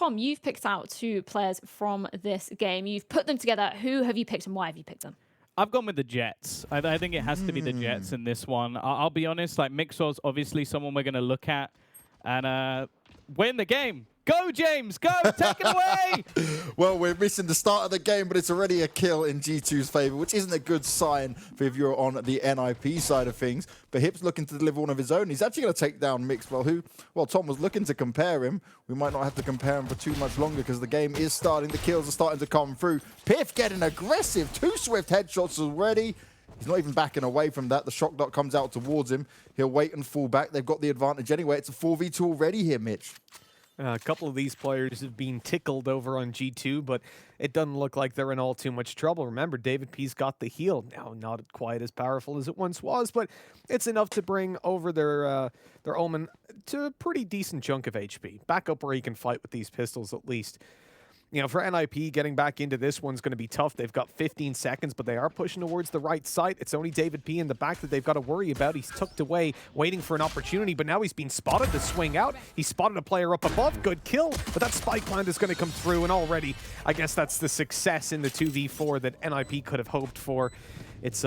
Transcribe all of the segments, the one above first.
Tom, you've picked out 2 players from this game. You've put them together. Who have you picked and why have you picked them? I've gone with the Jets. I think it has to be the Jets in this one. I'll be honest, like Mixwell's obviously someone we're going to look at and win the game. Go, James! Go! Take it away! Well, we're missing the start of the game, but it's already a kill in G2's favor, which isn't a good sign for if you're on the NIP side of things. But Hip's looking to deliver one of his own. He's actually going to take down Mixwell, who, well, Tom was looking to compare him. We might not have to compare him for too much longer because the game is starting. The kills are starting to come through. Piff getting aggressive. 2 swift headshots already. He's not even backing away from that. The shock dot comes out towards him. He'll wait and fall back. They've got the advantage anyway. It's a 4v2 already here, Mitch. A couple of these players have been tickled over on G2, but it doesn't look like they're in all too much trouble. Remember, David P's got the heal. Now, not quite as powerful as it once was, but it's enough to bring over their Omen to a pretty decent chunk of HP. Back up where he can fight with these pistols at least. You know, for NIP, getting back into this one's going to be tough. They've got 15 seconds, but they are pushing towards the right side. It's only David P in the back that they've got to worry about. He's tucked away, waiting for an opportunity, but now he's been spotted to swing out. He spotted a player up above. Good kill, but that spike plant is going to come through, and already, I guess that's the success in the 2v4 that NIP could have hoped for. It's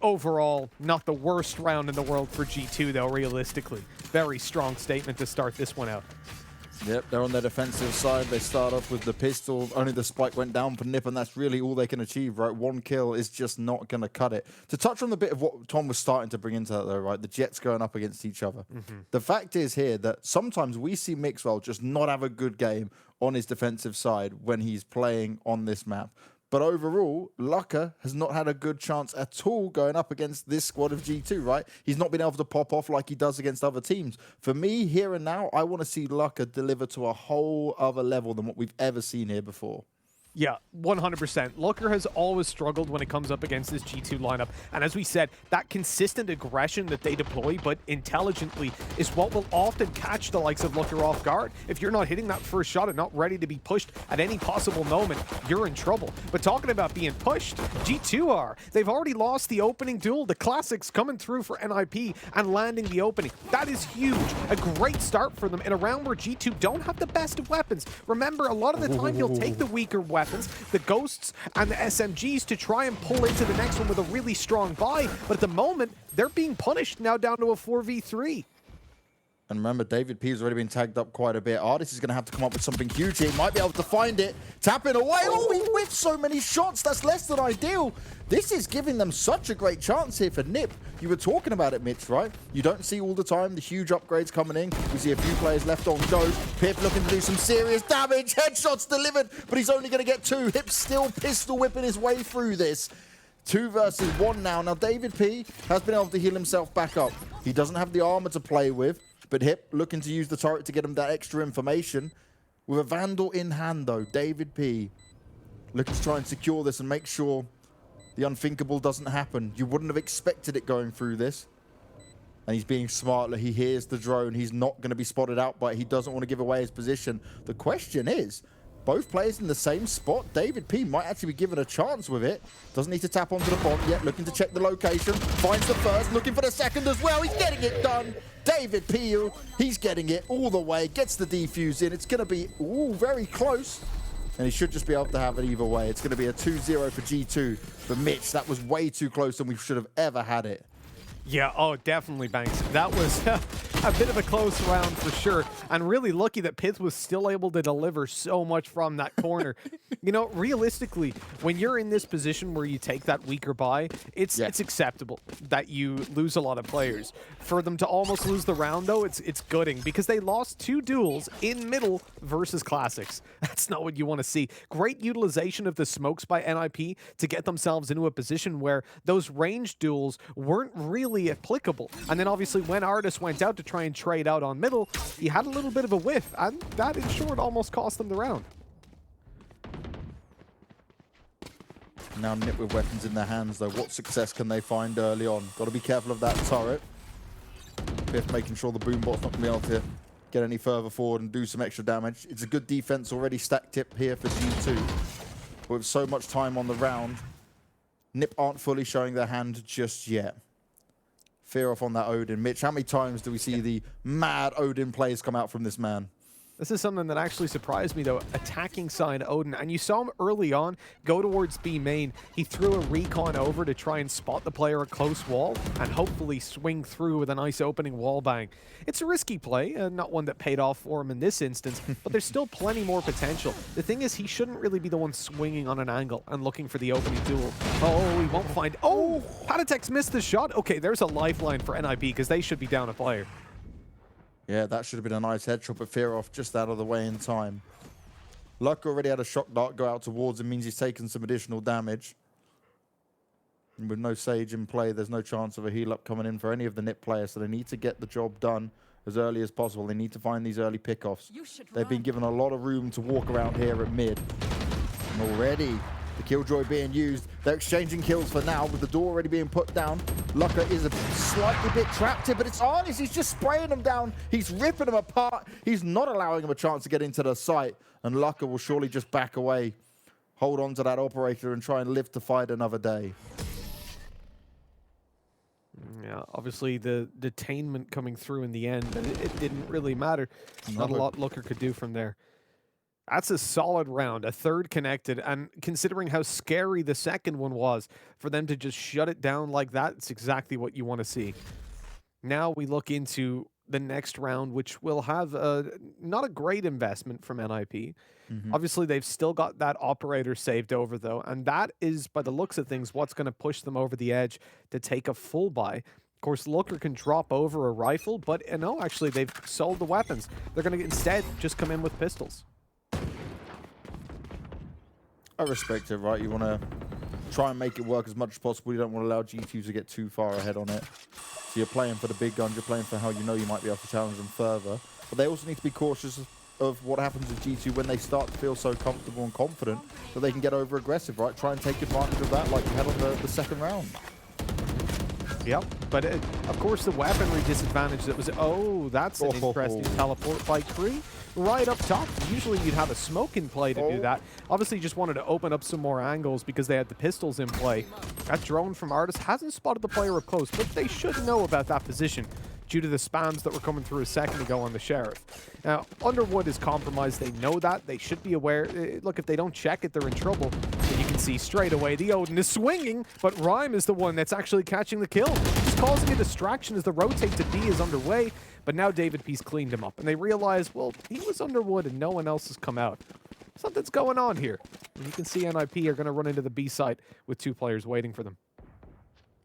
overall not the worst round in the world for G2, though, realistically. Very strong statement to start this one out. Yep, they're on their defensive side. They start off with the pistol. Only the spike went down for Nip, and that's really all they can achieve, right? 1 kill is just not going to cut it. To touch on the bit of what Tom was starting to bring into that, though, right? The Jets going up against each other. The fact is here that sometimes we see Mixwell just not have a good game on his defensive side when he's playing on this map. But overall, Lucka has not had a good chance at all going up against this squad of G2, right? He's not been able to pop off like he does against other teams. For me, here and now, I want to see Lucka deliver to a whole other level than what we've ever seen here before. Yeah, 100%. Looker has always struggled when it comes up against this G2 lineup. And as we said, that consistent aggression that they deploy, but intelligently, is what will often catch the likes of Looker off guard. If you're not hitting that first shot and not ready to be pushed at any possible moment, you're in trouble. But talking about being pushed, G2 are. They've already lost the opening duel. The Classics coming through for NIP and landing the opening. That is huge. A great start for them in a round where G2 don't have the best of weapons. Remember, a lot of the time, you'll take the weaker weapons, the Ghosts and the SMGs, to try and pull into the next one with a really strong buy. But at the moment, they're being punished now down to a 4v3. And remember, David P has already been tagged up quite a bit. Artist is going to have to come up with something huge here. He might be able to find it. Tap it away. Oh, he whiffed so many shots. That's less than ideal. This is giving them such a great chance here for Nip. You were talking about it, Mitch, right? You don't see all the time the huge upgrades coming in. We see a few players left on go. Pip looking to do some serious damage. Headshots delivered, but he's only going to get 2. Hip still pistol whipping his way through this. 2 versus 1 now. Now, David P has been able to heal himself back up. He doesn't have the armor to play with. But Hip looking to use the turret to get him that extra information. With a Vandal in hand, though, David P looking to try and secure this and make sure the unthinkable doesn't happen. You wouldn't have expected it going through this. And he's being smart. He hears the drone. He's not going to be spotted out, but he doesn't want to give away his position. The question is, both players in the same spot. David P might actually be given a chance with it. Doesn't need to tap onto the bomb yet. Looking to check the location. Finds the first. Looking for the second as well. He's getting it done. David P, he's getting it all the way. Gets the defuse in. It's going to be very close. And he should just be able to have it either way. It's going to be a 2-0 for G2. But Mitch, that was way too close and we should have ever had it. Yeah, oh, definitely, Banks. That was a bit of a close round for sure. And really lucky that Pith was still able to deliver so much from that corner. You know, realistically, when you're in this position where you take that weaker buy, it's acceptable that you lose a lot of players. For them to almost lose the round, though, it's gutting because they lost 2 duels in middle versus Classics. That's not what you want to see. Great utilization of the smokes by NIP to get themselves into a position where those ranged duels weren't really applicable. And then obviously when Artis went out to try and trade out on middle, he had a little bit of a whiff, and that in short almost cost them the round. Now Nip with weapons in their hands, though. What success can they find early on? Got to be careful of that turret. Biff making sure the boombot's not going to be able to get any further forward and do some extra damage. It's a good defense already stacked up here for G2. But with so much time on the round, Nip aren't fully showing their hand just yet. Fear off on that Odin. Mitch, how many times do we see the mad Odin plays come out from this man? This is something that actually surprised me, though. Attacking side Odin, and you saw him early on go towards B main. He threw a recon over to try and spot the player at close wall and hopefully swing through with a nice opening wall bang. It's a risky play, not one that paid off for him in this instance, but there's still plenty more potential. The thing is, he shouldn't really be the one swinging on an angle and looking for the opening duel. Oh, he won't find... Oh, Patatex missed the shot. Okay, there's a lifeline for NIP because they should be down a player. Yeah, that should have been a nice headshot, but Fearoff just out of the way in time. Luck already had a shock dart go out towards him, means he's taken some additional damage. And with no Sage in play, there's no chance of a heal up coming in for any of the NIP players, so they need to get the job done as early as possible. They need to find these early pickoffs. They've been given a lot of room to walk around here at mid. And already the Killjoy being used. They're exchanging kills for now, with the door already being put down. Lucka is a slightly bit trapped here, but it's Arnis. He's just spraying them down. He's ripping them apart. He's not allowing them a chance to get into the site. And Lucka will surely just back away, hold on to that operator and try and live to fight another day. Yeah, obviously the detainment coming through in the end, but it didn't really matter. Not a lot Looker could do from there. That's a solid round, a third connected, and considering how scary the second one was, for them to just shut it down like that, it's exactly what you want to see. Now we look into the next round, which will have not a great investment from NIP. Obviously, they've still got that operator saved over, though, and that is, by the looks of things, what's going to push them over the edge to take a full buy. Of course, Looker can drop over a rifle, but no, actually, they've sold the weapons. They're going to instead just come in with pistols. I respect it, right? You want to try and make it work as much as possible. You don't want to allow G2 to get too far ahead on it. So you're playing for the big guns. You're playing for how you know you might be able to challenge them further. But they also need to be cautious of what happens with G2 when they start to feel so comfortable and confident that they can get over aggressive, right? Try and take advantage of that like you had on the second round. Yep, but of course the weaponry disadvantage that was... Oh, that's an interesting teleport by Kree. Right up top. Usually you'd have a smoke in play to do that. Obviously you just wanted to open up some more angles because they had the pistols in play. That drone from Artis hasn't spotted the player up close, but they should know about that position due to the spams that were coming through a second ago on the Sheriff. Now, Underwood is compromised. They know that. They should be aware. Look, if they don't check it, they're in trouble. And you can see straight away the Odin is swinging, but Rhyme is the one that's actually catching the kill. Just causing a distraction as the rotate to B is underway, but now David P's cleaned him up. And they realize, well, he was Underwood and no one else has come out. Something's going on here. And you can see NIP are going to run into the B site with two players waiting for them.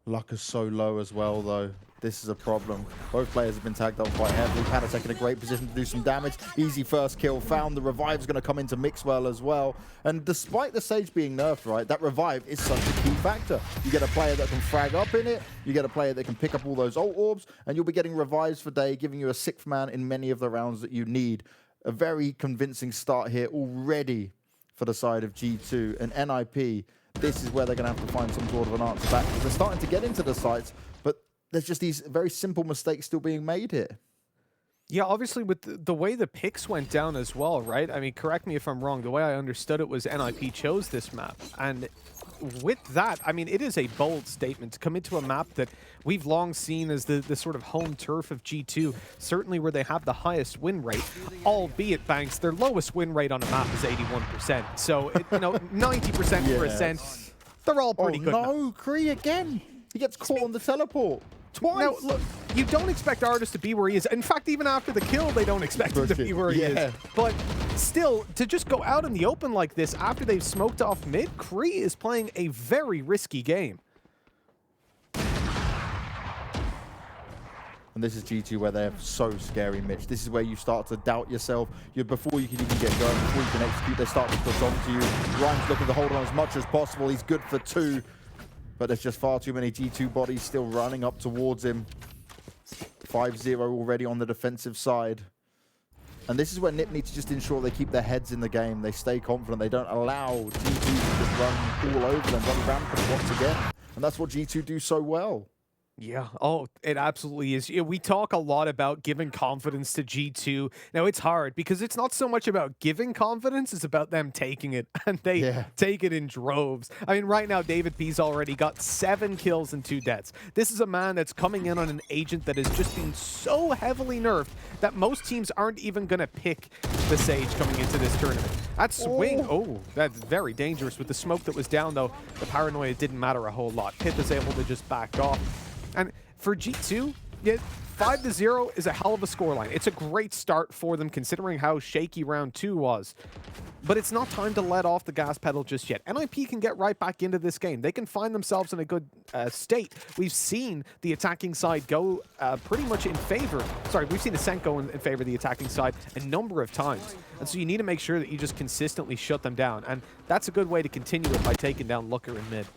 Luck is so low as well, though. This is a problem. Both players have been tagged up quite heavily. Panatek in a great position to do some damage. Easy first kill found. The revive's going to come into Mixwell as well. And despite the Sage being nerfed, right, that revive is such a key factor. You get a player that can frag up in it. You get a player that can pick up all those ult orbs. And you'll be getting revives for day, giving you a sixth man in many of the rounds that you need. A very convincing start here already for the side of G2 and NIP. This is where they're going to have to find some sort of an answer back. They're starting to get into the sites, but there's just these very simple mistakes still being made here. Yeah, obviously with the way the picks went down as well, right? I mean, correct me if I'm wrong. The way I understood it was NIP chose this map. And with that, I mean, it is a bold statement to come into a map that we've long seen as the sort of home turf of G2, certainly where they have the highest win rate, albeit, Banks, their lowest win rate on a map is 81%. So, 90% Yes. percent, they're all pretty good. No, Kree again. He gets caught on the teleport. Twice. Now, look, you don't expect Artis to be where he is. In fact, even after the kill, they don't expect him to be where he is. But still, to just go out in the open like this after they've smoked off mid, Kree is playing a very risky game. And this is G2 where they're so scary, Mitch. This is where you start to doubt yourself. Before you can even get going, before you can execute, they start to push onto you. Ryan's looking to hold on as much as possible. He's good for 2. But there's just far too many G2 bodies still running up towards him. 5-0 already on the defensive side. And this is where NIP need to just ensure they keep their heads in the game. They stay confident. They don't allow G2 to just run all over them, run rampant once again. And that's what G2 do so well. Yeah. Oh, it absolutely is. Yeah, we talk a lot about giving confidence to G2. Now, it's hard because it's not so much about giving confidence, it's about them taking it, and they Yeah. take it in droves. I mean, right now, David P's already got 7 kills and 2 deaths. This is a man that's coming in on an agent that has just been so heavily nerfed that most teams aren't even going to pick the Sage coming into this tournament. That swing, oh, that's very dangerous. With the smoke that was down, though, the paranoia didn't matter a whole lot. Pith is able to just back off. And for G2, yeah, 5-0 is a hell of a scoreline. It's a great start for them considering how shaky round 2 was. But it's not time to let off the gas pedal just yet. NIP can get right back into this game. They can find themselves in a good state. We've seen the attacking side go pretty much in favor. Sorry, we've seen ASCENT go in favor of the attacking side a number of times. And so you need to make sure that you just consistently shut them down. And that's a good way to continue it by taking down Looker in mid.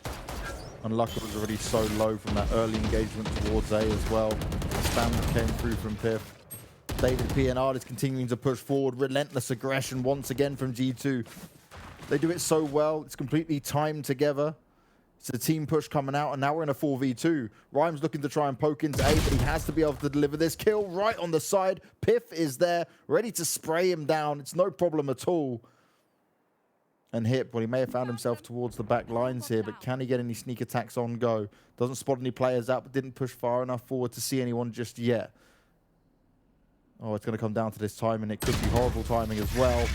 And Lucker was already so low from that early engagement towards A as well. The spam that came through from Piff. David P and Ard is continuing to push forward. Relentless aggression once again from G2. They do it so well. It's completely timed together. It's a team push coming out, and now we're in a 4v2. Rhymes looking to try and poke into A, but he has to be able to deliver this kill right on the side. Piff is there, ready to spray him down. It's no problem at all. And Hip, well, he may have found himself towards the back lines here, but can he get any sneak attacks on go? Doesn't spot any players out, but didn't push far enough forward to see anyone just yet. Oh, it's going to come down to this timing. It could be horrible timing as well.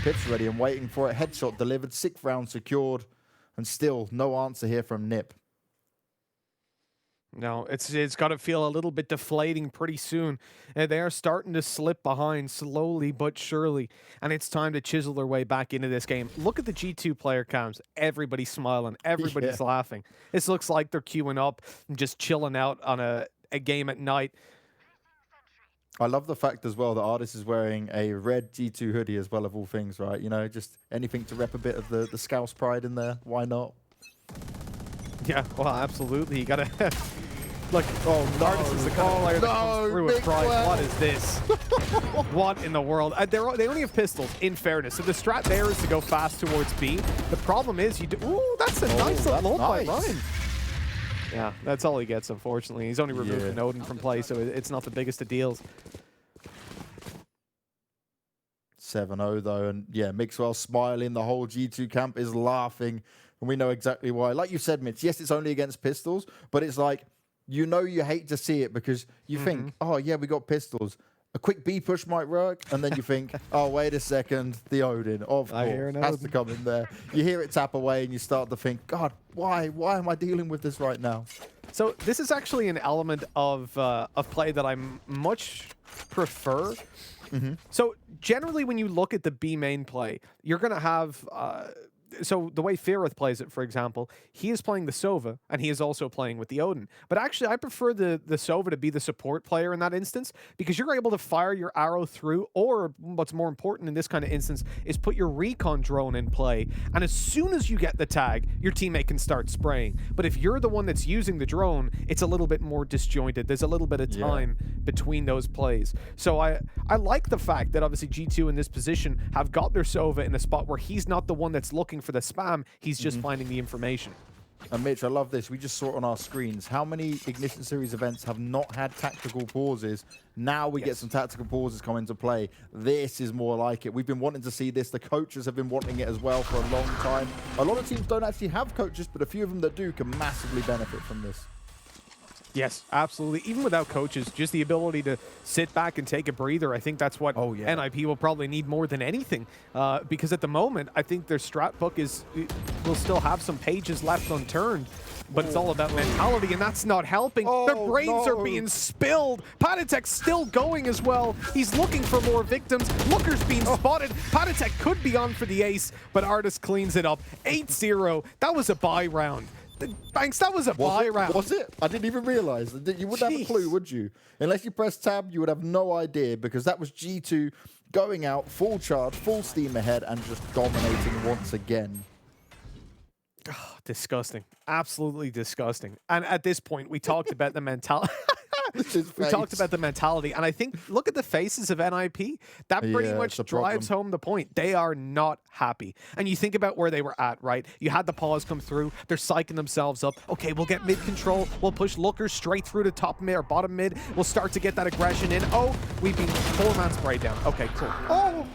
Pip's ready and waiting for it. Headshot delivered, 6th round secured, and still no answer here from Nip. No, it's got to feel a little bit deflating pretty soon. They are starting to slip behind slowly but surely, and it's time to chisel their way back into this game. Look at the G2 player cams. Everybody's smiling. Everybody's laughing. This looks like they're queuing up and just chilling out on a game at night. I love the fact as well that Artist is wearing a red G2 hoodie as well, of all things, right? You know, just anything to rep a bit of the Scouse pride in there. Why not? Yeah, well, absolutely. You got to... Look, Oh, no. Artist is the kind of player that comes through with pride. What is this? What in the world? They only have pistols, in fairness. So the strat there is to go fast towards B. The problem is you do... Ooh, that's a nice little ult by Ryan. Yeah, that's all he gets, unfortunately. He's only removed an Odin from play, so it's not the biggest of deals. 7-0 though, and yeah, Mixwell smiling. The whole G2 camp is laughing, and we know exactly why. Like you said, Mitch, yes, it's only against pistols, but it's like, you know you hate to see it because you think, oh yeah, we got pistols. A quick B push might work, and then you think, oh, wait a second, the Odin, of course, has to come in there. You hear it tap away, and you start to think, God, why am I dealing with this right now? So this is actually an element of play that I much prefer. So generally, when you look at the B main play, you're going to have... so the way Feareth plays it, for example, he is playing the Sova, and he is also playing with the Odin. But actually, I prefer the Sova to be the support player in that instance, because you're able to fire your arrow through, or what's more important in this kind of instance, is put your recon drone in play, and as soon as you get the tag, your teammate can start spraying. But if you're the one that's using the drone, it's a little bit more disjointed. There's a little bit of time between those plays. So I like the fact that obviously G2 in this position have got their Sova in a spot where he's not the one that's looking for the spam, he's just finding the information. And Mitch, I love this. We just saw it on our screens. How many Ignition Series events have not had tactical pauses? Now we get some tactical pauses come into play. This is more like it. We've been wanting to see this. The coaches have been wanting it as well for a long time. A lot of teams don't actually have coaches, but a few of them that do can massively benefit from this. Yes, absolutely. Even without coaches, just the ability to sit back and take a breather, I think that's what NIP will probably need more than anything. Because at the moment, I think their strat book will still have some pages left unturned. But it's all about mentality, and that's not helping. Their brains are being spilled. Patatek's still going as well. He's looking for more victims. Looker's being spotted. Patatek could be on for the ace, but Artist cleans it up. 8-0. That was a buy round. Banks, that was a buy round. Was it? I didn't even realize. You wouldn't have a clue, would you? Unless you press tab, you would have no idea, because that was G2 going out, full charge, full steam ahead, and just dominating once again. Disgusting. Absolutely disgusting. And at this point, we talked about the mentality. We talked about the mentality, and I think, look at the faces of NIP. That pretty much drives home the point. They are not happy. And you think about where they were at, right? You had the pause come through. They're psyching themselves up. Okay, we'll get mid control. We'll push Looker straight through to top mid or bottom mid. We'll start to get that aggression in. Oh, we've been four-man spray down. Okay, cool. Oh!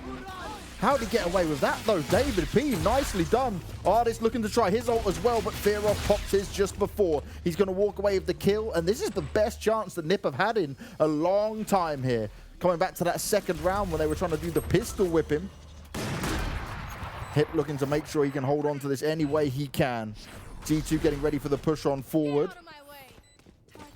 How'd he get away with that, though? David P, nicely done. Artist looking to try his ult as well, but Fearoff pops his just before. He's going to walk away with the kill, and this is the best chance that Nip have had in a long time here. Coming back to that second round when they were trying to do the pistol whip him. Hip looking to make sure he can hold on to this any way he can. G2 getting ready for the push on forward.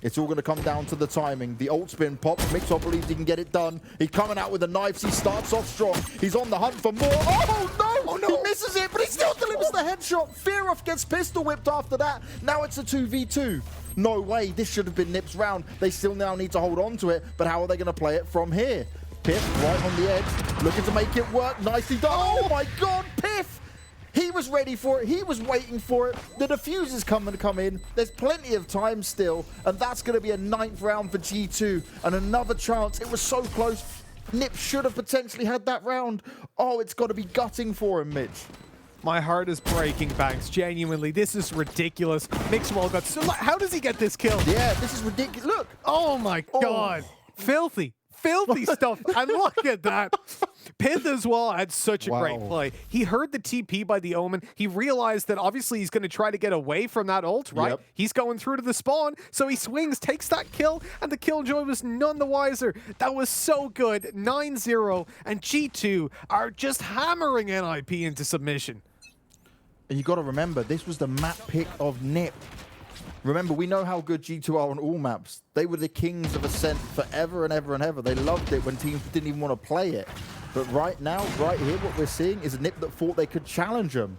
It's all going to come down to the timing. The ult spin pops. Mixwell believes he can get it done. He's coming out with the knives. He starts off strong. He's on the hunt for more. Oh, no! Oh, no. He misses it, but he still delivers the headshot. Fearoff gets pistol whipped after that. Now it's a 2v2. No way. This should have been Nip's round. They still now need to hold on to it, but how are they going to play it from here? Piff right on the edge, looking to make it work. Nicely done. Oh, my God, Piff! He was ready for it. He was waiting for it. The diffuser's coming to come in. There's plenty of time still, and that's going to be a 9th round for G2 and another chance. It was so close. Nip should have potentially had that round. Oh, it's got to be gutting for him, Mitch. My heart is breaking, Banks. Genuinely, this is ridiculous. Mixwell got so. How does he get this kill? Yeah, this is ridiculous. Look. Oh my God. Filthy. Filthy stuff. And look at that. Pith as well had such a great play. He heard the TP by the Omen. He realized that obviously he's going to try to get away from that ult, right? Yep. He's going through to the spawn, so he swings, takes that kill, and the Killjoy was none the wiser. That was so good. 9-0, and G2 are just hammering NIP into submission. And you got to remember, this was the map pick of Nip. Remember, we know how good G2 are on all maps. They were the kings of ASCENT forever and ever and ever. They loved it when teams didn't even want to play it. But right now, right here, what we're seeing is a Nip that thought they could challenge him.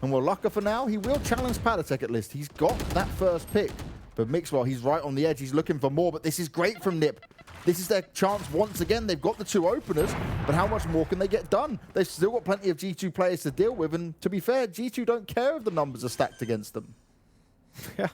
And well, Lucker for now, he will challenge Padatek at least. He's got that first pick. But Mixwell, he's right on the edge. He's looking for more, but this is great from Nip. This is their chance once again. They've got the 2 openers, but how much more can they get done? They've still got plenty of G2 players to deal with, and to be fair, G2 don't care if the numbers are stacked against them. Yeah,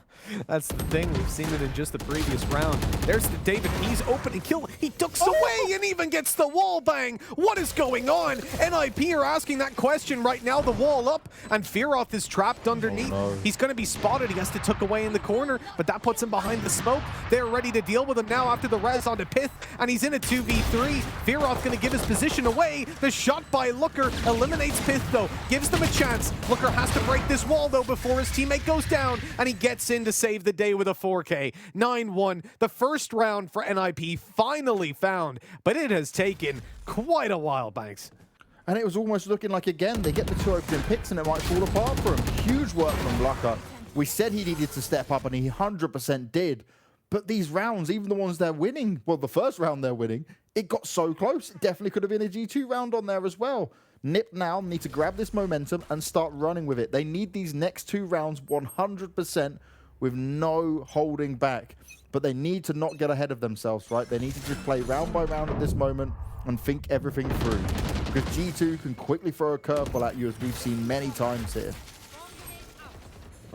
that's the thing. We've seen it in just the previous round. There's the David P's opening kill. He ducks away and even gets the wall bang. What is going on? NIP are asking that question right now. The wall up, and Fearoff is trapped underneath. Oh, no. He's going to be spotted. He has to tuck away in the corner, but that puts him behind the smoke. They're ready to deal with him now after the res onto Pith, and he's in a 2v3. Fearoff going to give his position away. The shot by Looker eliminates Pith, though. Gives them a chance. Looker has to break this wall, though, before his teammate goes down, and he gets in to save the day with a 4K. 9-1. The first round for NIP finally found, but it has taken quite a while, Banks. And it was almost looking like, again, they get the 2 opening picks and it might fall apart for him. Huge work from Lucker. We said he needed to step up, and he 100% did. But these rounds, even the ones they're winning, well, the first round they're winning, it got so close. It definitely could have been a G2 round on there as well. Nip now need to grab this momentum and start running with it. They need these next 2 rounds 100% with no holding back. But they need to not get ahead of themselves, right? They need to just play round by round at this moment and think everything through. Because G2 can quickly throw a curveball at you, as we've seen many times here.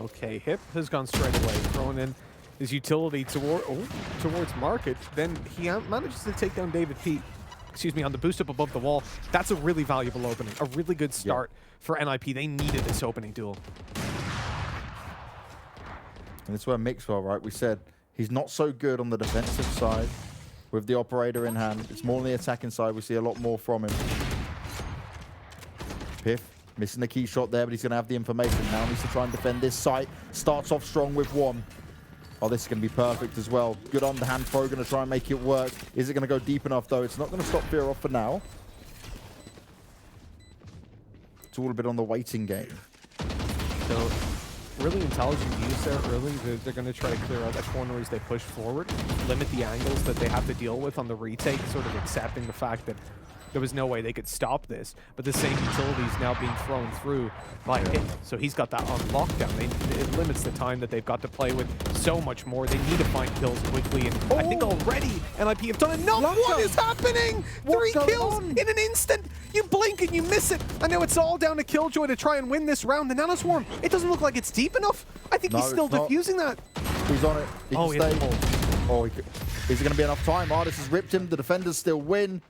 Okay, Hip has gone straight away, throwing in his utility towards Market. Then he manages to take down David P. Excuse me, on the boost up above the wall. That's a really valuable opening, a really good start for NIP. They needed this opening duel. And it's where Mixwell, right? We said he's not so good on the defensive side with the operator in hand. It's more on the attacking side. We see a lot more from him. Piff missing the key shot there, but he's going to have the information now. He needs to try and defend this site. Starts off strong with 1. Oh, this is going to be perfect as well. Good underhand throw, going to try and make it work. Is it going to go deep enough, though? It's not going to stop Fearoff for now. It's all a bit on the waiting game. So, really intelligent use there early. They're going to try to clear out that corner as they push forward, limit the angles that they have to deal with on the retake, sort of accepting the fact that there was no way they could stop this, but the same utility is now being thrown through by Hit, so he's got that on lockdown. It limits the time that they've got to play with so much more. They need to find kills quickly, and I think already NIP have done enough. What is happening? 3 kills in an instant. You blink and you miss it. I know it's all down to Killjoy to try and win this round. The Nanoswarm, it doesn't look like it's deep enough. I think he's still defusing that. He's on it. He can stay. Oh, is it going to be enough time? Artis has ripped him. The defenders still win.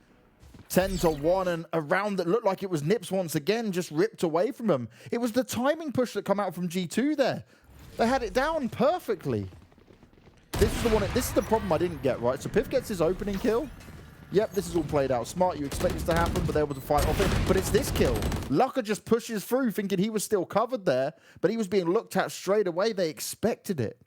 10-1, and a round that looked like it was Nips once again just ripped away from him. It was the timing push that come out from G2 there. They had it down perfectly. This is the problem I didn't get, right? So Piff gets his opening kill. Yep, this is all played out smart. You expect this to happen, but they're able to fight off it. But it's this kill. Lucka just pushes through thinking he was still covered there, but he was being looked at straight away. They expected it.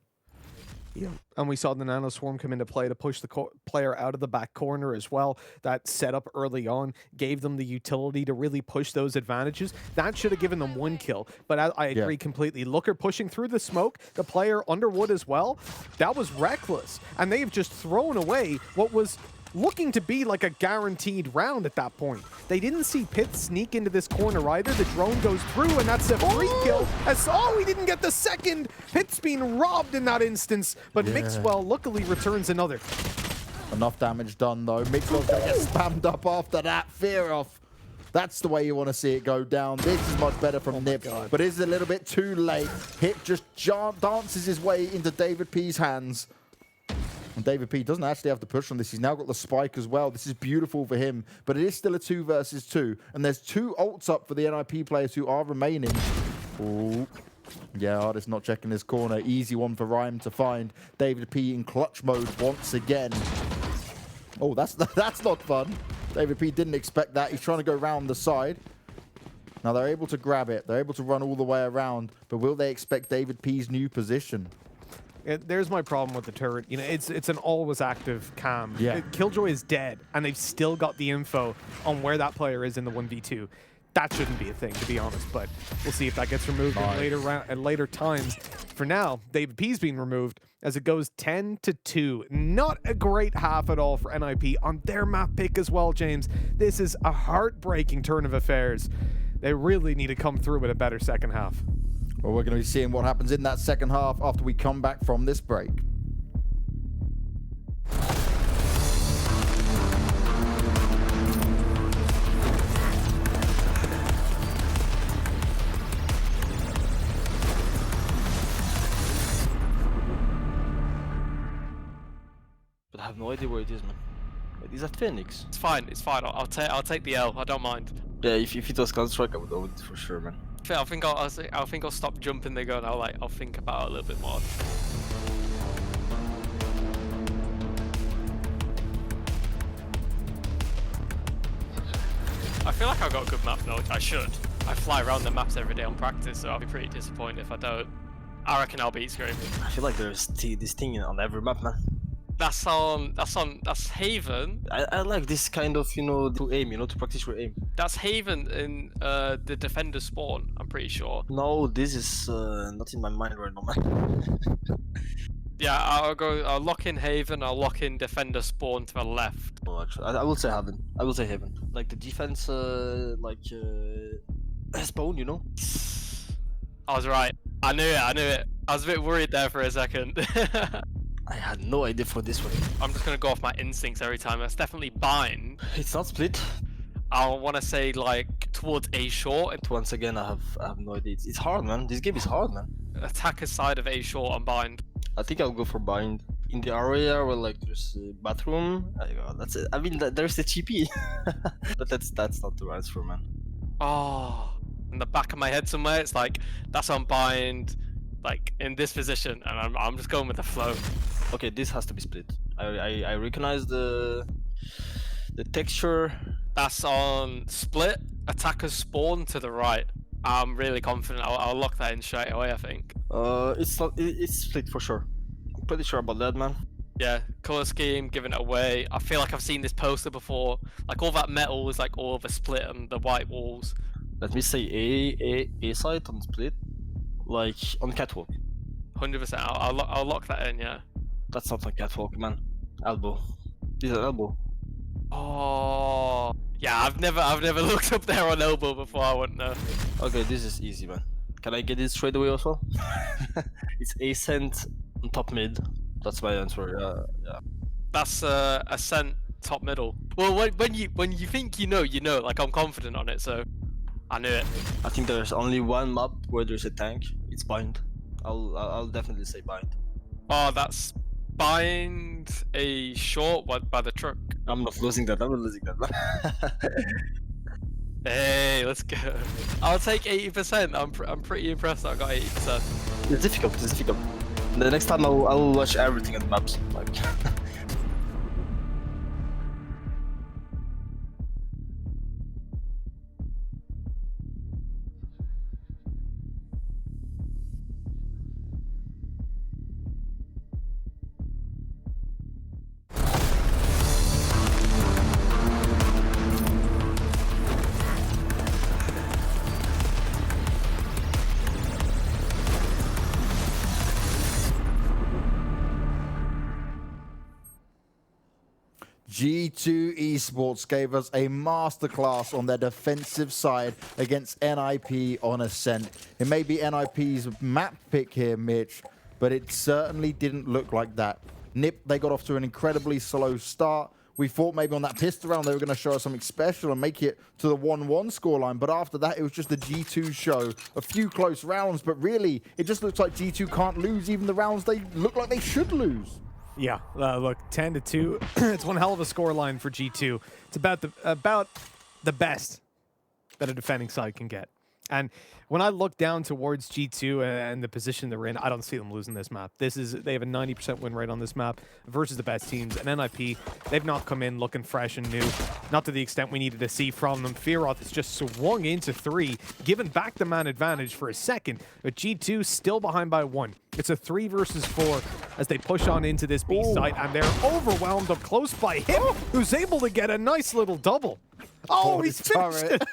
Yeah, and we saw the Nano Swarm come into play to push the player out of the back corner as well. That setup early on gave them the utility to really push those advantages. That should have given them one kill, but I agree completely. Looker pushing through the smoke, the player Underwood as well. That was reckless, and they've just thrown away what was looking to be like a guaranteed round at that point. They didn't see Pit sneak into this corner either. The drone goes through, and that's a free kill. We didn't get the second. Pit's being robbed in that instance, but Mixwell luckily returns another. Enough damage done, though. Mixwell's going to get spammed up after that. Fear off. That's the way you want to see it go down. This is much better from Nip, but it's a little bit too late. Hip just dances his way into David P's hands. And David P doesn't actually have to push on this. He's now got the spike as well. This is beautiful for him, but it is still a 2 versus 2. And there's 2 ults up for the NIP players who are remaining. Ooh. Yeah, Artis not checking his corner. Easy one for Rhyme to find. David P in clutch mode once again. Oh, that's not fun. David P didn't expect that. He's trying to go around the side. Now they're able to grab it. They're able to run all the way around. But will they expect David P's new position? There's my problem with the turret. You know, it's an always active cam. Yeah. Killjoy is dead, and they've still got the info on where that player is in the 1v2. That shouldn't be a thing, to be honest, but we'll see if that gets removed in later times. For now, David P's being removed as it goes 10-2. Not a great half at all for NIP on their map pick as well, James. This is a heartbreaking turn of affairs. They really need to come through with a better second half. Well, we're going to be seeing what happens in that second half after we come back from this break. But I have no idea where it is, man. Wait, is that Phoenix? It's fine. It's fine. I'll take the L. I don't mind. Yeah, if it was Counter-Strike, I would own it for sure, man. I think I'll stop jumping the gun. I'll think about it a little bit more. I feel like I've got a good map knowledge. I should. I fly around the maps every day on practice, so I'll be pretty disappointed if I don't. I reckon I'll beat Scream. I feel like there's this thing on every map, man. That's Haven. I like this kind of, to aim, to practice your aim. That's Haven in the Defender spawn, I'm pretty sure. No, this is not in my mind right now, man. Yeah, I'll lock in Haven, I'll lock in Defender spawn to the left. Oh, actually, I will say Haven. I will say Haven. Like the defense, spawn, I was right. I knew it. I was a bit worried there for a second. I had no idea for this one. I'm just gonna go off my instincts every time. It's definitely bind. It's not split. I want to say like towards A short. Once again, I have no idea. It's hard, man. This game is hard, man. Attacker side of A short on bind. I think I'll go for bind. In the area where like there's a bathroom, that's it. I mean, there's the TP, but that's not the answer, man. Oh, in the back of my head somewhere, it's like that's on bind, like in this position, and I'm just going with the flow. Okay, this has to be split. I recognize the texture. That's on split. Attackers spawn to the right. I'm really confident. I'll lock that in straight away, I think. It's split for sure. I'm pretty sure about that, man. Yeah, color scheme, giving it away. I feel like I've seen this poster before. Like all that metal is like all of a split and the white walls. Let me say A side on split, like on catwalk. 100%. I'll lock that in. Yeah. That's not on catwalk, man. Elbow. This is an elbow. Oh. Yeah, I've never looked up there on elbow before. I wouldn't know. Okay, this is easy, man. Can I get it straight away also? It's ASCENT on top mid. That's my answer. Yeah. That's ASCENT top middle. Well, when you think you know. Like I'm confident on it, so I knew it. I think there's only one map where there's a tank. It's bind. I'll definitely say bind. Oh, that's behind a short one by the truck. I'm not losing that. I'm not losing that. Hey, let's go. I'll take 80%. I'm pretty impressed that I got 80%. It's difficult. It's difficult. The next time I'll watch everything on the maps. Like. G2 Esports gave us a masterclass on their defensive side against NIP on ASCENT. It may be NIP's map pick here, Mitch, but it certainly didn't look like that. NIP, they got off to an incredibly slow start. We thought maybe on that pistol round they were going to show us something special and make it to the 1-1 scoreline, but after that it was just the G2 show. A few close rounds, but really it just looks like G2 can't lose even the rounds they look like they should lose. Yeah, look, 10-2. It's one hell of a score line for G2. It's about the best that a defending side can get. And when I look down towards G2 and the position they're in, I don't see them losing this map. They have a 90% win rate on this map versus the best teams. And NIP, they've not come in looking fresh and new, not to the extent we needed to see from them. Fearoth has just swung into 3, giving back the man advantage for a second, but G2 still behind by 1. It's a 3 versus 4 as they push on into this B site, and they're overwhelmed up close by him, who's able to get a nice little double. Oh, he's finished it.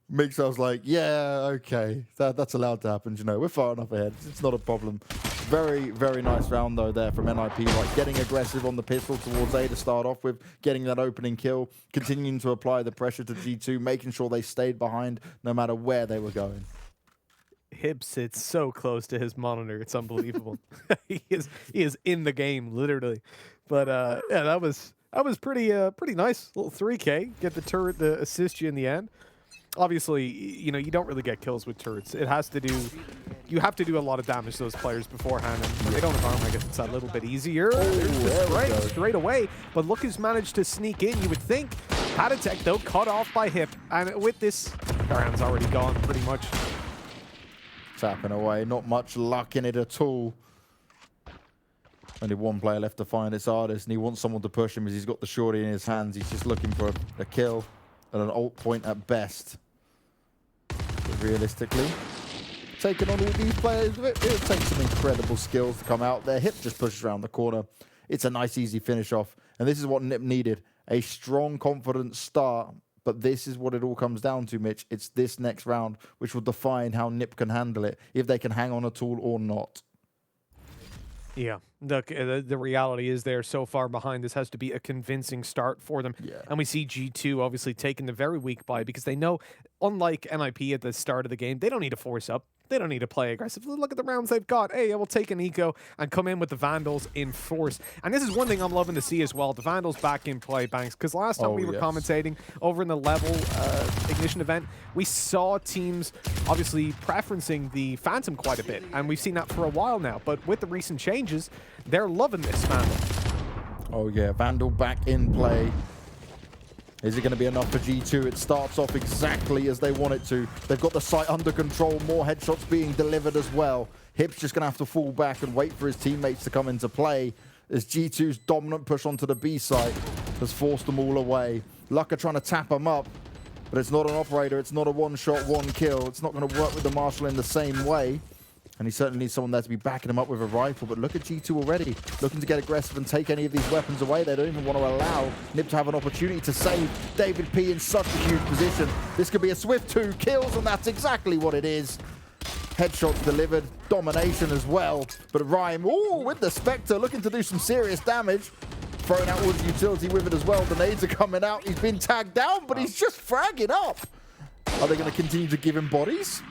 Mix, I was like, yeah, okay, that's allowed to happen. You know, we're far enough ahead. It's not a problem. Very, very nice round though there from NIP, like getting aggressive on the pistol towards A to start off with, getting that opening kill, continuing to apply the pressure to G2, making sure they stayed behind no matter where they were going. Hib sits so close to his monitor, it's unbelievable. he is in the game, literally. But yeah, that was pretty nice. Little 3K, get the turret to assist you in the end. Obviously, you know, you don't really get kills with turrets. It has to do, you have to do a lot of damage to those players beforehand, and when they don't have armor, I guess it's a little bit easier. There's the straight away, but look who's managed to sneak in. You would think Patatek, though, cut off by Hip, and with this, Darhan's already gone pretty much. Tapping away, not much luck in it at all. Only one player left to find, it's Artist, and he wants someone to push him as he's got the shorty in his hands. He's just looking for a kill at an ult point at best. But realistically, taking on all these players, it takes some incredible skills to come out there. Hip just pushes around the corner. It's a nice, easy finish off. And this is what NIP needed. A strong, confident start. But this is what it all comes down to, Mitch. It's this next round which will define how NIP can handle it, if they can hang on at all or not. Yeah, look, the reality is they're so far behind. This has to be a convincing start for them. Yeah. And we see G2 obviously taking the very weak bye because they know, unlike NIP at the start of the game, they don't need to force up. They don't need to play aggressive. Look at the rounds they've got. Hey, we'll take an eco and come in with the Vandals in force. And this is one thing I'm loving to see as well. The Vandals back in play, Banks, because last time we were commentating over in the level Ignition event, we saw teams obviously preferencing the Phantom quite a bit. And we've seen that for a while now. But with the recent changes, they're loving this Vandal. Oh yeah, Vandal back in play. Is it going to be enough for G2? It starts off exactly as they want it to. They've got the site under control, more headshots being delivered as well. Hip's just going to have to fall back and wait for his teammates to come into play as G2's dominant push onto the B site has forced them all away. Lucka trying to tap them up, but it's not an operator. It's not a one-shot, one-kill. It's not going to work with the Marshal in the same way. And he certainly needs someone there to be backing him up with a rifle. But look at G2 already, looking to get aggressive and take any of these weapons away. They don't even want to allow NIP to have an opportunity to save David P in such a huge position. This could be a swift 2 kills, and that's exactly what it is. Headshots delivered, domination as well. But Rhyme, ooh, with the Spectre, looking to do some serious damage. Throwing out all his utility with it as well. The nades are coming out. He's been tagged down, but he's just fragging up. Are they going to continue to give him bodies?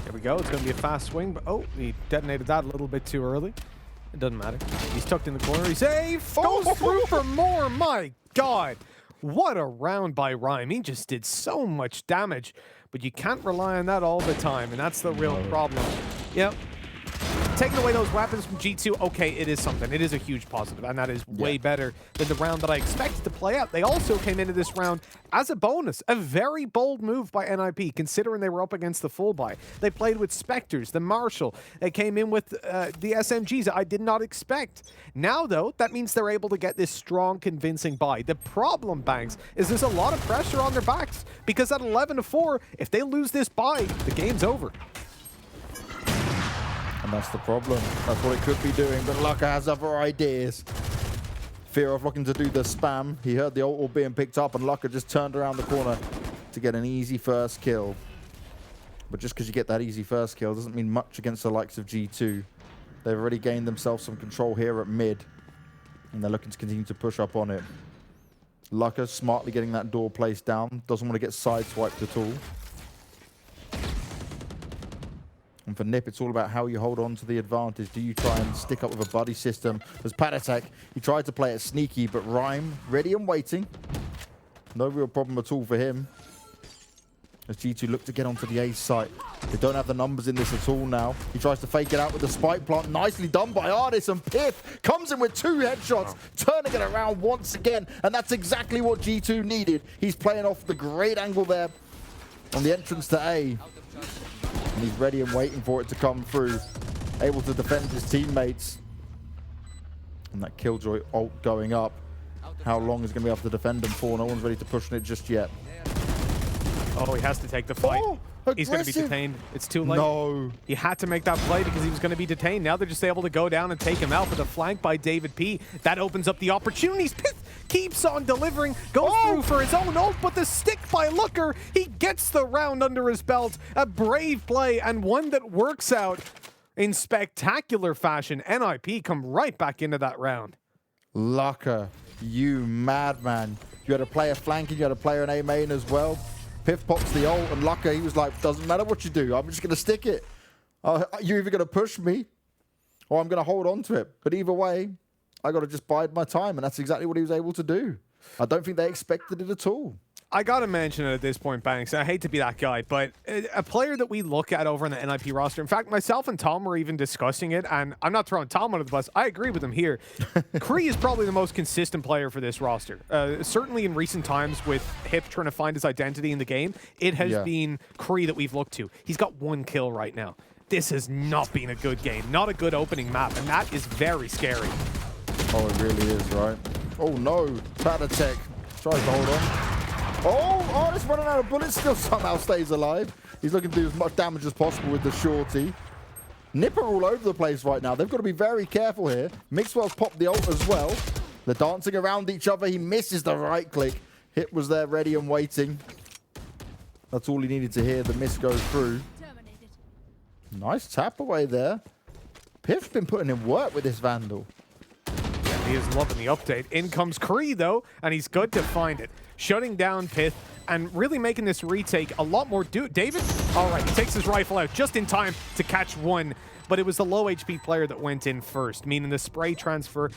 There we go. It's going to be a fast swing, but oh, he detonated that a little bit too early. It doesn't matter. He's tucked in the corner. He's safe. Goes through for more. My God. What a round by Rhyme. He just did so much damage, but you can't rely on that all the time, and that's the real problem. Yep. taking away those weapons from G2, okay, it is something. It is a huge positive, and that is way better than the round that I expected to play out. They also came into this round as a bonus. A very bold move by NIP, considering they were up against the full buy. They played with Spectres, the Marshall. They came in with the SMGs I did not expect. Now, though, that means they're able to get this strong, convincing buy. The problem, Banks, is there's a lot of pressure on their backs, because at 11-4, if they lose this buy, the game's over. And that's the problem. That's what it could be doing, but Lucka has other ideas. Fear of looking to do the spam. He heard the ult being picked up, and Lucka just turned around the corner to get an easy first kill. But just because you get that easy first kill doesn't mean much against the likes of G2. They've already gained themselves some control here at mid, and they're looking to continue to push up on it. Lucka smartly getting that door placed down. Doesn't want to get sideswiped at all. And for Nip, it's all about how you hold on to the advantage. Do you try and stick up with a buddy system? As Pyjamas, he tried to play it sneaky, but Rhyme ready and waiting. No real problem at all for him. As G2 look to get onto the A site. They don't have the numbers in this at all now. He tries to fake it out with the spike plant. Nicely done by Artis, and Piff comes in with 2 headshots, turning it around once again. And that's exactly what G2 needed. He's playing off the great angle there on the entrance to A. And he's ready and waiting for it to come through. Able to defend his teammates. And that Killjoy ult going up. How long is going to be able to defend him for? No one's ready to push on it just yet. Oh, he has to take the fight. Oh, he's going to be detained. It's too late. No. He had to make that play because he was going to be detained. Now they're just able to go down and take him out with a flank by David P. That opens up the opportunities. Pith keeps on delivering, goes through for his own ult, but the stick by Looker, he gets the round under his belt. A brave play, and one that works out in spectacular fashion. NIP come right back into that round. Looker, you madman. You had a player flanking, you had a player in A main as well. Piff pops the ult, and Lucka, he was like, doesn't matter what you do, I'm just going to stick it. You're either going to push me, or I'm going to hold on to it. But either way, I got to just bide my time, and that's exactly what he was able to do. I don't think they expected it at all. I got to mention it at this point, Banks. I hate to be that guy, but a player that we look at over on the NIP roster, in fact, myself and Tom were even discussing it, and I'm not throwing Tom under the bus. I agree with him here. Kree is probably the most consistent player for this roster. Certainly in recent times with Hip trying to find his identity in the game, it has been Kree that we've looked to. He's got 1 kill right now. This has not been a good game, not a good opening map, and that is very scary. Oh, it really is, right? Oh, no. Patatech tries to hold on. Oh, Artis running out of bullets, still somehow stays alive. He's looking to do as much damage as possible with the shorty. Nipper all over the place right now. They've got to be very careful here. Mixwell's popped the ult as well. They're dancing around each other. He misses the right click. Hit was there ready and waiting. That's all he needed to hear. The miss goes through. Nice tap away there. Piff's been putting in work with this Vandal. Yeah, he is loving the update. In comes Kree, though, and he's good to find it. Shutting down Pith and really making this retake a lot more. David, all right, he takes his rifle out just in time to catch one, but it was the low HP player that went in first, meaning the spray transfer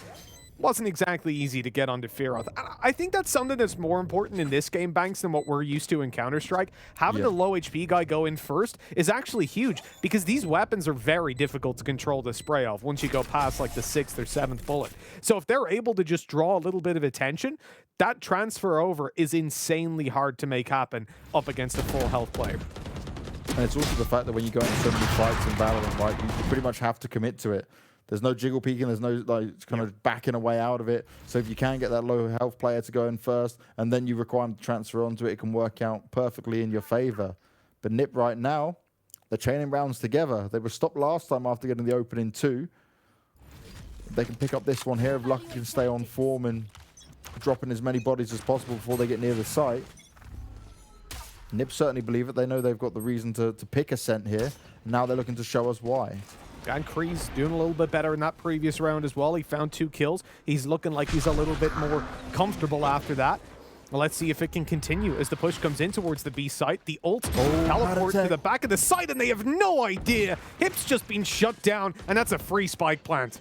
wasn't exactly easy to get onto Fearoth. I think that's something that's more important in this game, Banks, than what we're used to in Counter-Strike. Having the low HP guy go in first is actually huge, because these weapons are very difficult to control the spray of once you go past like the 6th or 7th bullet. So if they're able to just draw a little bit of attention, that transfer over is insanely hard to make happen up against a full health player. And it's also the fact that when you go into so many fights in Valorant, right, you pretty much have to commit to it. There's no jiggle peeking, there's no like kind of backing away out of it. So if you can get that low health player to go in first, and then you require them to transfer onto it, it can work out perfectly in your favor. But Nip right now, they're chaining rounds together. They were stopped last time after getting the opening 2. They can pick up this one here if Lucky can stay on form and dropping as many bodies as possible before they get near the site. Nip certainly believe it. They know they've got the reason to pick ASCENT here. Now they're looking to show us why. And Kree's doing a little bit better in that previous round as well. He found 2 kills. He's looking like he's a little bit more comfortable after that. Well, let's see if it can continue as the push comes in towards the B site. The ult teleports to the back of the site, and they have no idea. Hip's just been shut down, and that's a free spike plant.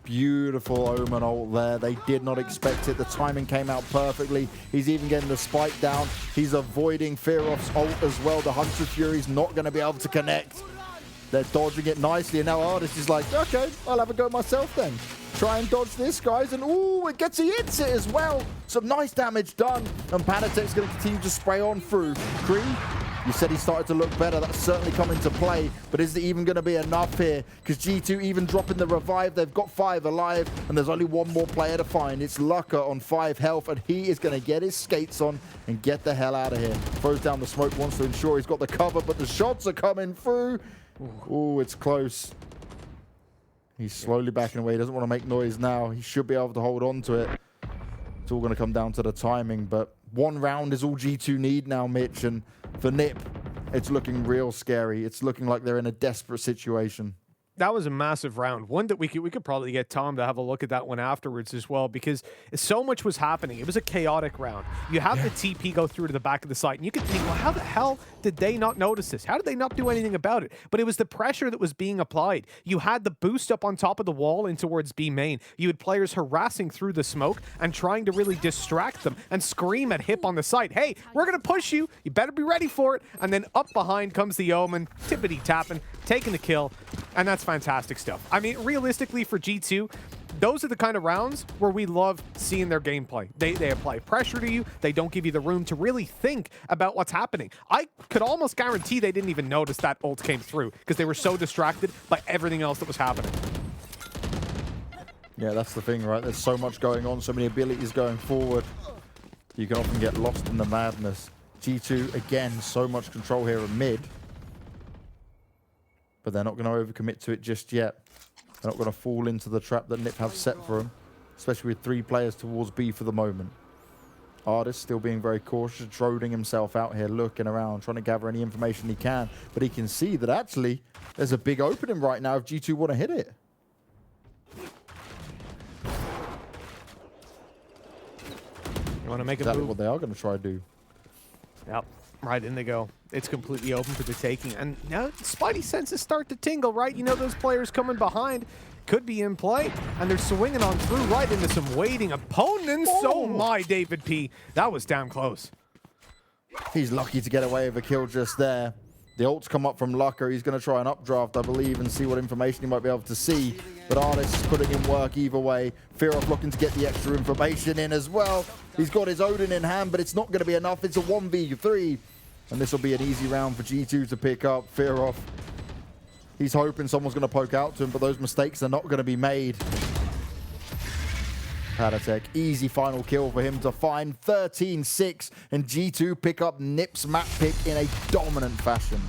Beautiful Omen ult there. They did not expect it. The timing came out perfectly. He's even getting the spike down. He's avoiding Fearoth's ult as well. The Hunter Fury's not going to be able to connect. They're dodging it nicely, and now Artist is like, okay, I'll have a go myself then. Try and dodge this, guys, and ooh, he hits it as well. Some nice damage done, and Panatek's going to continue to spray on through. Kree, you said he started to look better. That's certainly come into play, but is it even going to be enough here? Because G2 even dropping the revive, they've got 5 alive, and there's only one more player to find. It's Lucker on 5 health, and he is going to get his skates on and get the hell out of here. Throws down the smoke, wants to ensure he's got the cover, but the shots are coming through. Ooh, it's close. He's slowly backing away. He doesn't want to make noise now. He should be able to hold on to it. It's all going to come down to the timing, but 1 round is all G2 need now, Mitch, and for Nip, it's looking real scary. It's looking like they're in a desperate situation. That was a massive round. One that we could probably get Tom to have a look at that one afterwards as well, because so much was happening. It was a chaotic round. You have the TP go through to the back of the site, and you could think, well, how the hell did they not notice this? How did they not do anything about it? But it was the pressure that was being applied. You had the boost up on top of the wall in towards B main. You had players harassing through the smoke and trying to really distract them and scream at Hip on the site, hey, we're going to push you. You better be ready for it. And then up behind comes the Omen, tippity-tapping, taking the kill. And that's fantastic stuff. I mean, realistically for G2, those are the kind of rounds where we love seeing their gameplay. They apply pressure to you. They don't give you the room to really think about what's happening. I could almost guarantee they didn't even notice that ult came through because they were so distracted by everything else that was happening. Yeah, that's the thing, right? There's so much going on, so many abilities going forward. You can often get lost in the madness. G2, again, so much control here in mid. But they're not going to overcommit to it just yet. They're not going to fall into the trap that Nip have set for them, especially with 3 players towards B for the moment. Artist still being very cautious, droning himself out here, looking around, trying to gather any information he can. But he can see that actually there's a big opening right now if G2 want to hit it. You want to make a Exactly move? what they are going to try to do. Yep. Right in they go. It's completely open for the taking. And now Spidey senses start to tingle, right? You know those players coming behind could be in play. And they're swinging on through right into some waiting opponents. Oh my, David P. That was damn close. He's lucky to get away with a kill just there. The ult's come up from Lucker. He's going to try an updraft, I believe, and see what information he might be able to see. But Artist is putting in work either way. Fearoff looking to get the extra information in as well. He's got his Odin in hand, but it's not going to be enough. It's a 1v3. And this will be an easy round for G2 to pick up. Fearoff, he's hoping someone's going to poke out to him, but those mistakes are not going to be made. Panatek, easy final kill for him to find. 13-6, and G2 pick up Nip's map pick in a dominant fashion.